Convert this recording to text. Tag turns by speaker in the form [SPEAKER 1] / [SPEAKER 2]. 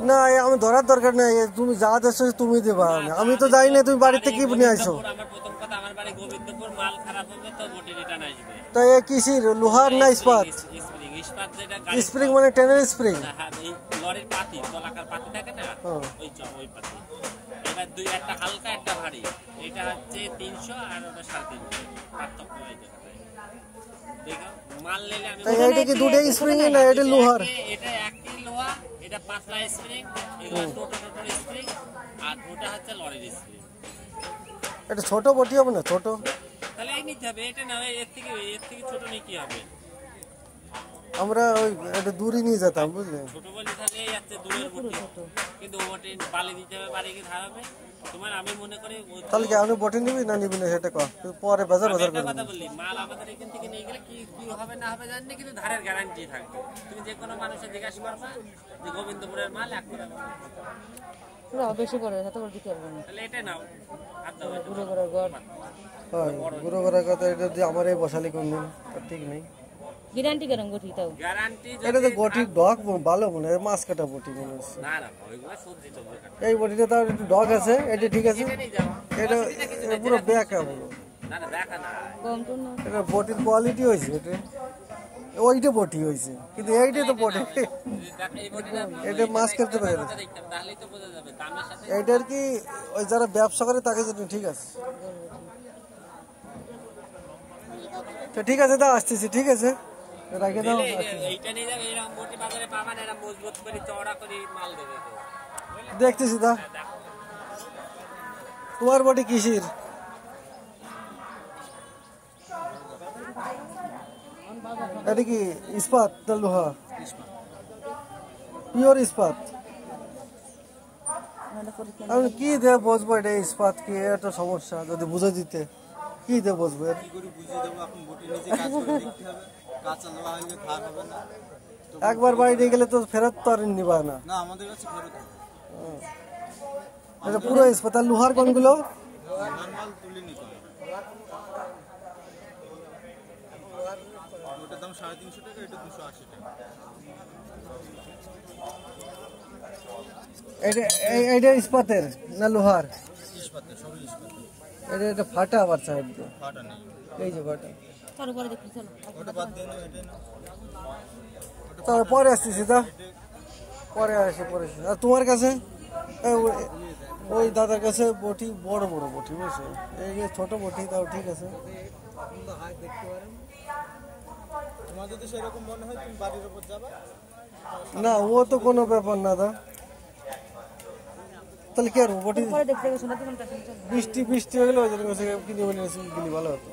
[SPEAKER 1] না আমি ধরার দরকার নেই, তুমি যা দেছো তুমি দেবা, আমি তো জানি না তুমি বাড়িতে কি নিয়ে আইছো। তাই কিসির লোহার না ইস্পাত? স্প্রিং মানে টেনের স্প্রিং।
[SPEAKER 2] এবার দুই একটা হালকা একটা ভারী, এটা হচ্ছে 300 আর ওটা 350 পার্থক্য হয়েছে। দেখো মাল নিলে আমি
[SPEAKER 1] এটা কি দুটো স্প্রিং না এটা লোহার?
[SPEAKER 2] এটা একই লোহা, এটা পাতলা স্প্রিং, এগুলো টোটো স্প্রিং, আর ওটা হচ্ছে লরির স্প্রিং।
[SPEAKER 1] এটা ছোট বটি হবে না? ছোট
[SPEAKER 2] তাহলে এই নিতে হবে, এটা না এর থেকে ছোট নিয়ে কি হবে?
[SPEAKER 1] আমরা ওই এটা দূরই নিয়ে যেতাম, বুঝলে?
[SPEAKER 2] ছোট বলি তাহলে এই আছে দূরের বটি, কিন্তু ওটা বালি দিতে হবে, বাড়ি গিয়ে ধারাবে তোমার। আমি মনে করি
[SPEAKER 1] তাহলে কি আমি বটি নিবি না নিবি না সেটা কর, পরে বাজার করবি।
[SPEAKER 2] কথা বললি মাল আমাদের এখান থেকে নিয়ে গেলে কি কি হবে না হবে জানি না, কিন্তু ধারের গ্যারান্টি থাকবে। তুমি যে কোনো মানুষের জিজ্ঞাসা করবা যে গোবিন্দপুরের মাল এক করে
[SPEAKER 3] বেশি করে দিতে পারবে না,
[SPEAKER 2] তাহলে এটা নাও।
[SPEAKER 3] গুঁড়ো করার ঘর
[SPEAKER 1] গুঁড়ো করার কথা, এটা দিয়ে আমার এই বসালি কোনদিন ঠিক নেই।
[SPEAKER 3] গ্যারান্টি কেন গঠি তাও?
[SPEAKER 2] গ্যারান্টি
[SPEAKER 1] এটা তো গটির ডগ ভালো মনে হয়, মাছ কাটা বটি মনে হচ্ছে।
[SPEAKER 2] না না ওইগুলো সবজি তো
[SPEAKER 1] এই বটিটা তার একটু ডগ আছে, এটা ঠিক আছে। এটা পুরো ব্যাকা পুরো,
[SPEAKER 2] না না দেখা না
[SPEAKER 3] কম তো না,
[SPEAKER 1] এটা বটির কোয়ালিটি হয়েছে, এটা ওইটা বটি হয়েছে, কিন্তু এইটা তো বটি, এটা মাছ খেতে পারে না।
[SPEAKER 2] তাহলেই তো বোঝা যাবে দামের সাথে।
[SPEAKER 1] এইটার কি ওই যারা ব্যবসা করে তাকে জন্য ঠিক আছে। তো ঠিক আছে দা, আসতেছি, ঠিক আছে রাখে দাও।
[SPEAKER 2] এইটা নিয়ে যাবে, এরকম বটি বাজারে পাবেন, এরা মজবুত করে চওড়া করে মাল দেবে।
[SPEAKER 1] দেখতেছি দা, তোমার বটি কিসির? এটা কি ইস্পাত না লোহা? পিওর ইস্পাত। আমি কি দিয়ে বসবো এটা ইস্পাত কি, এটা সমস্যা যদি বুঝে দিতে কি দিয়ে বসবো। একবার বাড়ি নিয়ে গেলে তো ফেরত তো আর নিবা না। এটা পুরো ইস্পাত। আর লোহার কোনগুলো? এটা ইস্পাতের না লোহার? এটা ফাটা আবার সাইড দিয়ে, এই যে ফাটা। তবে পরে আসতেছি তা, পরে আসি পরে। আর তোমার কাছে ওই দাদার কাছে বটি বড় বড় বটি, বুঝছো? এই যে ছোট বটি তাও ঠিক আছে। না ও তো কোনো ব্যাপার না দা, তাহলে কি আর বটি বৃষ্টি বৃষ্টি হয়ে গেলে ওই জন্য কিনে ভালো হতো।